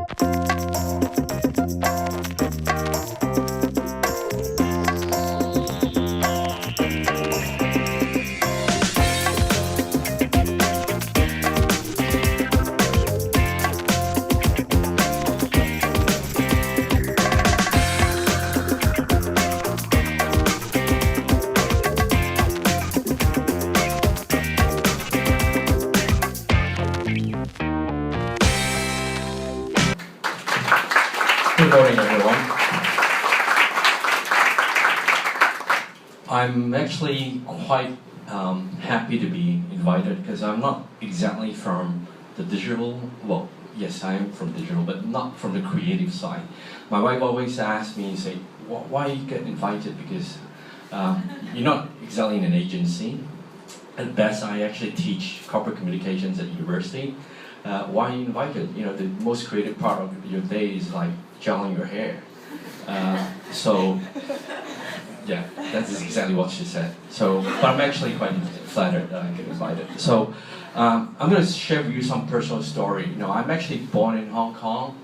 Good morning, everyone. I'm actually quite happy to be invited because I'm not exactly from the digital, well, yes, I am from digital, but not from the creative side. My wife always asks me, say, why you get invited? Because you're not exactly in an agency. At best, I actually teach corporate communications at university. Why are you invited? You know, the most creative part of your day is like gelling your hair. So, yeah, that's exactly what she said. So, but I'm actually quite flattered that I get invited. So, I'm going to share with you some personal story. You know, I'm actually born in Hong Kong,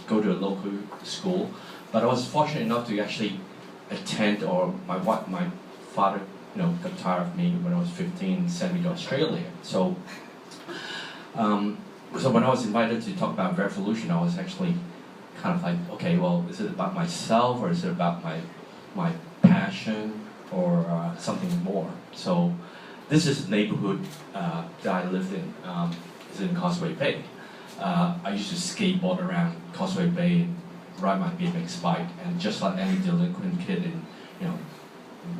go to a local school, but I was fortunate enough to actually attend, or my father, you know, got tired of me when I was 15, sent me to Australia. So when I was invited to talk about revolution, I was actually kind of like, okay, well, is it about myself or is it about my passion or something more? So this is the neighborhood that I lived in. It's in Causeway Bay. I used to skateboard around Causeway Bay and ride my BMX bike, and just like any delinquent kid in, you know,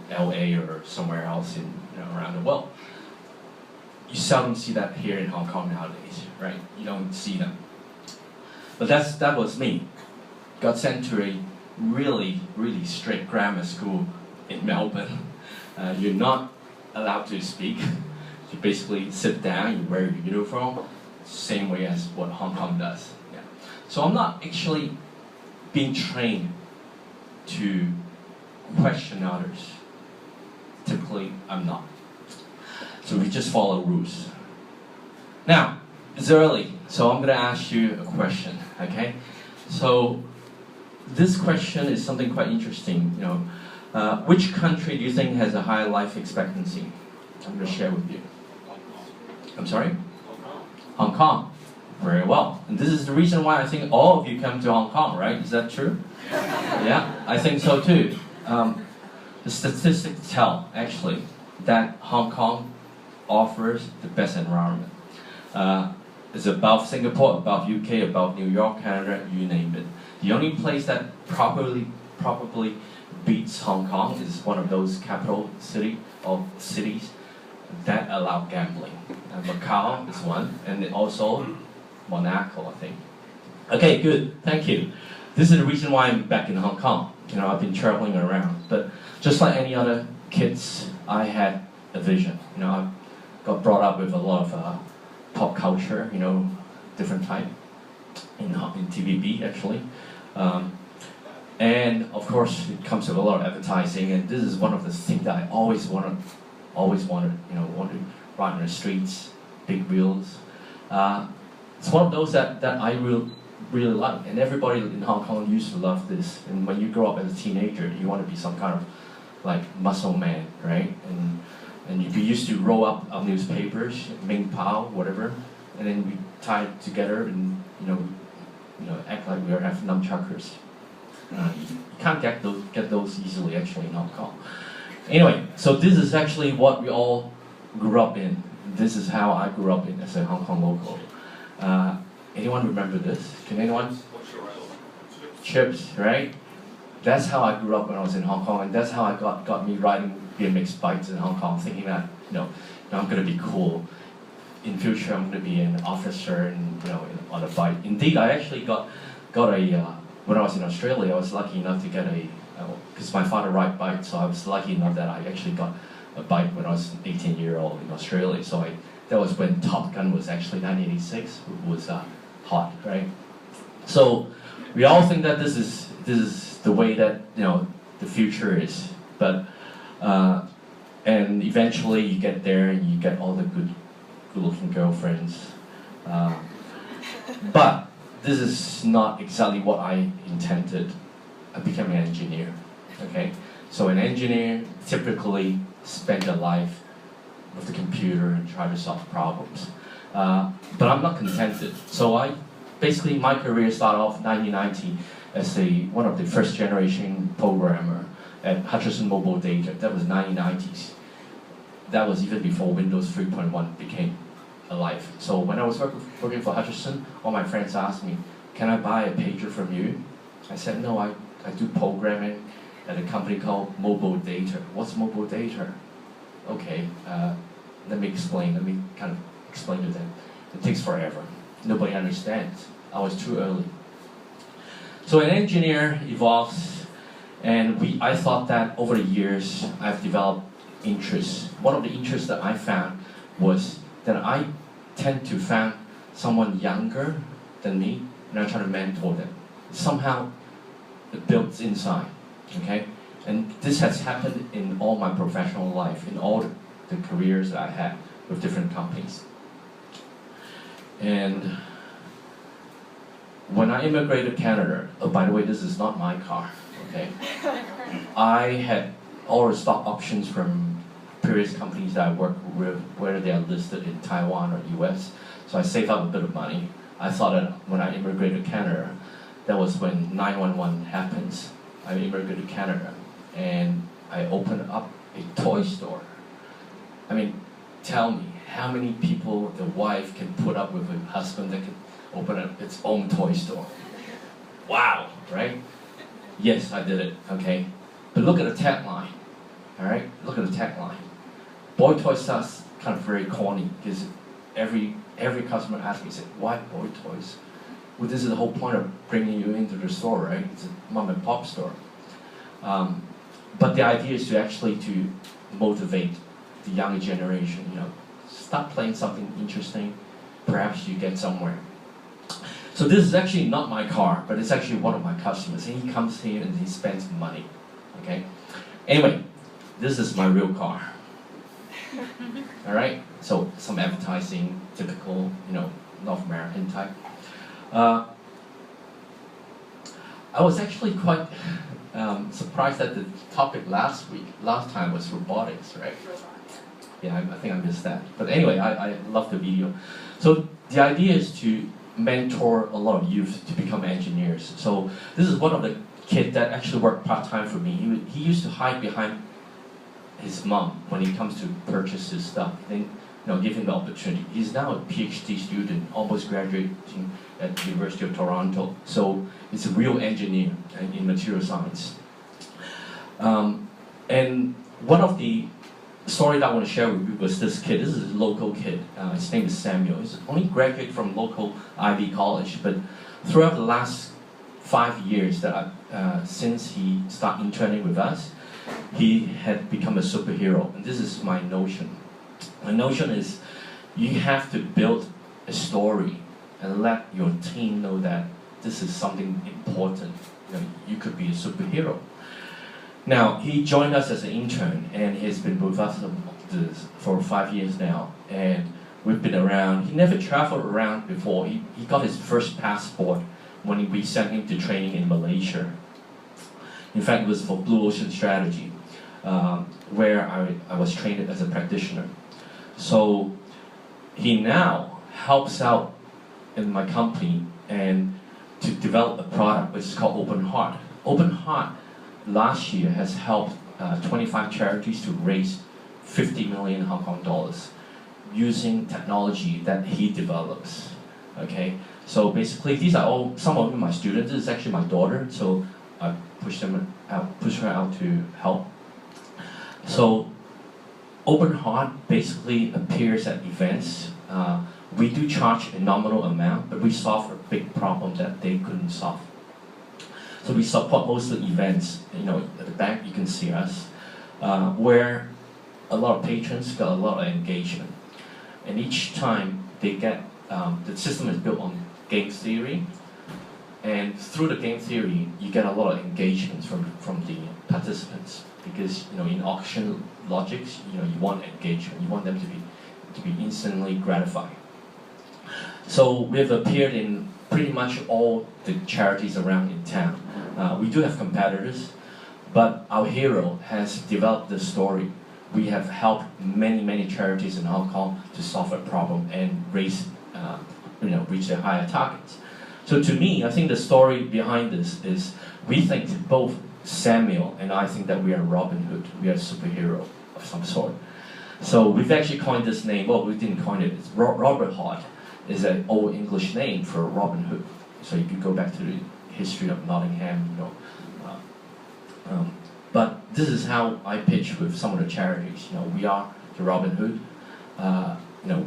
LA or somewhere else in, you know, around the world. You seldom see that here in Hong Kong nowadays, right? You don't see them. But that was me. Got sent to a really, really strict grammar school in Melbourne. You're not allowed to speak. You basically sit down, you wear your uniform, same way as what Hong Kong does. Yeah. So I'm not actually being trained to question others. Typically, I'm not. So we just follow rules. Now, it's early, so I'm going to ask you a question, okay? So this question is something quite interesting. You know, which country do you think has a higher life expectancy? I'm going to share with you. I'm sorry? Hong Kong. Very well. And this is the reason why I think all of you come to Hong Kong, right? Is that true? Yeah, I think so too. The statistics tell, actually, that Hong Kong offers the best environment. It's above Singapore, above UK, above New York, Canada, you name it. The only place that probably beats Hong Kong is one of those capital cities that allow gambling. Macau is one, and also Monaco, I think. Okay, good, thank you. This is the reason why I'm back in Hong Kong. You know, I've been traveling around, but just like any other kids, I had a vision. You know, I got brought up with a lot of pop culture, you know, different type in TVB actually, and of course it comes with a lot of advertising. And this is one of the things that I always wanted. You know, want to ride on the streets, big wheels. It's one of those that I really like, and everybody in Hong Kong used to love this. And when you grow up as a teenager, you want to be some kind of like muscle man, right? And we used to roll up our newspapers, Ming Pao, whatever, and then we tie it together and you know act like we have nunchuckers. You can't get those easily actually in Hong Kong. Anyway, so this is actually what we all grew up in. This is how I grew up in as a Hong Kong local. Anyone remember this? Can anyone? Chips, right? That's how I grew up when I was in Hong Kong, and that's how I got me riding BMX bikes in Hong Kong, thinking that I'm gonna be cool. In future, I'm gonna be an officer, and on a bike. Indeed, I actually got a when I was in Australia. I was lucky enough to get because my father ride bikes, so I was lucky enough that I actually got a bike when I was 18-year-old in Australia. So that was when Top Gun was actually 1986 was hot, right? So we all think that this is the way that the future is, but and eventually you get there and you get all the good-looking girlfriends, but this is not exactly what I intended. I became an engineer, okay? So an engineer typically spend their life with the computer and try to solve problems. But I'm not contented. So basically my career started off in 1990 as one of the first generation programmer at Hutchison Mobile Data. That was 1990s. That was even before Windows 3.1 became alive. So when I was working for Hutchison, all my friends asked me, can I buy a pager from you? I said, no, I do programming at a company called Mobile Data. What's Mobile Data? Okay, let me kind of explain to them. It takes forever. Nobody understands. I was too early. So an engineer evolves, and I thought that over the years I've developed interests. One of the interests that I found was that I tend to find someone younger than me, and I try to mentor them. Somehow it builds inside, okay? And this has happened in all my professional life, in all the careers that I had with different companies. And when I immigrated to Canada, oh, by the way, this is not my car, okay? I had all the stock options from previous companies that I worked with, whether they are listed in Taiwan or US. So I saved up a bit of money. I thought that when I immigrated to Canada, that was when 9/11 happens. I immigrated to Canada and I opened up a toy store. I mean, tell me, how many people the wife can put up with a husband that can open up its own toy store? Wow, right? Yes, I did it, okay? But look at the tagline, all right? Look at the tagline. Boy toys sounds kind of very corny because every customer asks me, say, why boy toys? Well, this is the whole point of bringing you into the store, right? It's a mom and pop store. But the idea is to motivate the younger generation, you know, start playing something interesting, perhaps you get somewhere. So this is actually not my car, but it's actually one of my customers. And he comes here and he spends money, okay? Anyway, this is my real car. All right, so some advertising, typical, you know, North American type. I was actually quite surprised that the topic last time was robotics, right? Yeah, I think I missed that. But anyway, I love the video. So the idea is to mentor a lot of youth to become engineers. So this is one of the kids that actually worked part-time for me. He used to hide behind his mom when he comes to purchase his stuff. Then, you know, give him the opportunity. He's now a PhD student, almost graduating at the University of Toronto. So he's a real engineer in material science. And one of the story that I want to share with you was this kid. This is a local kid. His name is Samuel. He's only graduated from local Ivy College, but throughout the last 5 years since he started interning with us, he had become a superhero. And this is my notion. My notion is you have to build a story and let your team know that this is something important. You know, you could be a superhero. Now, he joined us as an intern, and he's been with us for 5 years now. And we've been around. He never traveled around before. He got his first passport when we sent him to training in Malaysia. In fact, it was for Blue Ocean Strategy, where I was trained as a practitioner. So he now helps out in my company and to develop a product which is called Open Heart. Open Heart last year has helped 25 charities to raise 50 million Hong Kong dollars using technology that he develops. Okay, so basically these are all some of them my students. This is actually my daughter, so I push her out to help. So Open Heart basically appears at events. We do charge a nominal amount, but we solve a big problem that they couldn't solve. So we support most of the events. You know, at the back you can see us, where a lot of patrons got a lot of engagement. And each time they get, the system is built on game theory, and through the game theory you get a lot of engagement from the participants, because you know in auction logics, you know, you want engagement, you want them to be instantly gratified. So we've appeared in pretty much all the charities around in town. We do have competitors, but our hero has developed the story. We have helped many charities in Hong Kong to solve a problem and reach their higher targets. So to me, I think the story behind this is we think both Samuel and I think that we are Robin Hood. We are a superhero of some sort. So we've actually coined this name. Well, we didn't coin it. It's Robert Hood is an old English name for Robin Hood. So you can go back to the history of Nottingham, but this is how I pitch with some of the charities. We are the Robin Hood.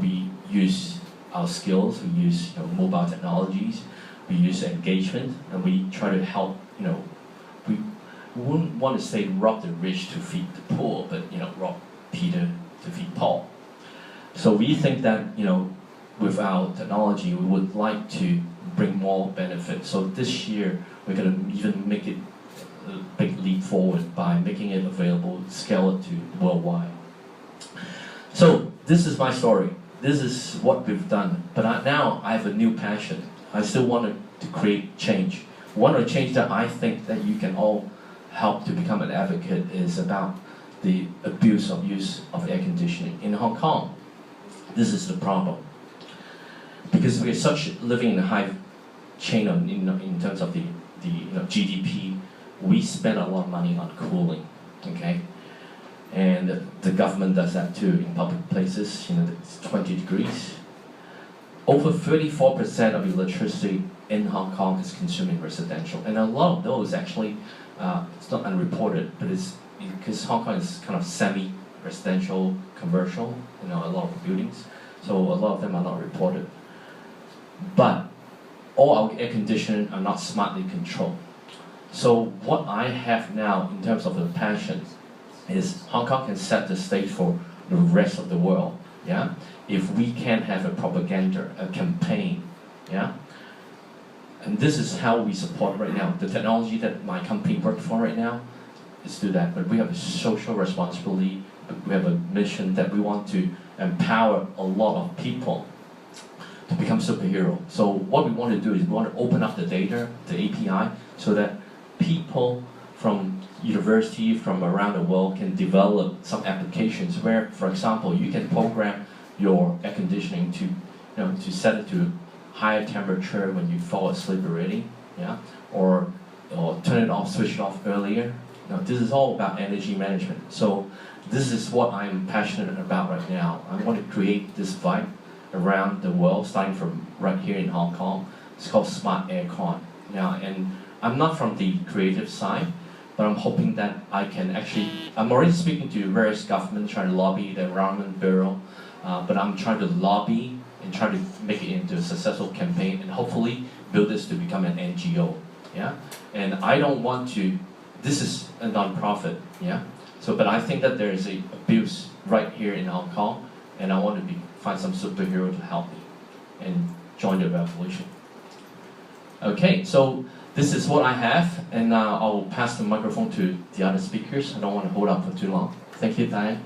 We use our skills. We use mobile technologies. We use engagement, and we try to help. We wouldn't want to say rob the rich to feed the poor, but rob Peter to feed Paul. So we think that with our technology, we would like to bring more benefit. So this year, we're going to even make it a big leap forward by making it available, scale it to worldwide. So this is my story. This is what we've done. But now I have a new passion. I still want to create change. One of the change that I think that you can all help to become an advocate is about the use of air conditioning in Hong Kong. This is the problem. Because we are living in a high chain in terms of the GDP, we spend a lot of money on cooling, okay? And the government does that too in public places, it's 20 degrees. Over 34% of electricity in Hong Kong is consumed in residential. And a lot of those actually, it's not unreported, but it's because Hong Kong is kind of semi-residential, commercial, a lot of buildings. So a lot of them are not reported. But all our air conditioning are not smartly controlled. So what I have now in terms of the passion is Hong Kong can set the stage for the rest of the world. Yeah, if we can have a propaganda, a campaign. Yeah, and this is how we support right now. The technology that my company works for right now is do that. But we have a social responsibility. We have a mission that we want to empower a lot of people to become superhero. So what we want to do is we want to open up the data, the API, so that people from university from around the world can develop some applications where, for example, you can program your air conditioning to set it to higher temperature when you fall asleep already, yeah, or turn it off, switch it off earlier. This is all about energy management. So this is what I'm passionate about right now. I want to create this vibe around the world, starting from right here in Hong Kong. It's called Smart Aircon. And I'm not from the creative side, but I'm hoping that I can I'm already speaking to various governments, trying to lobby the Environment Bureau, but I'm trying to lobby and try to make it into a successful campaign and hopefully build this to become an NGO. Yeah, and I don't want to. This is a non-profit. Yeah, but I think that there is a abuse right here in Hong Kong, and I want to find some superhero to help me and join the revolution. Okay, so this is what I have, and I'll pass the microphone to the other speakers. I don't want to hold up for too long. Thank you, Diane.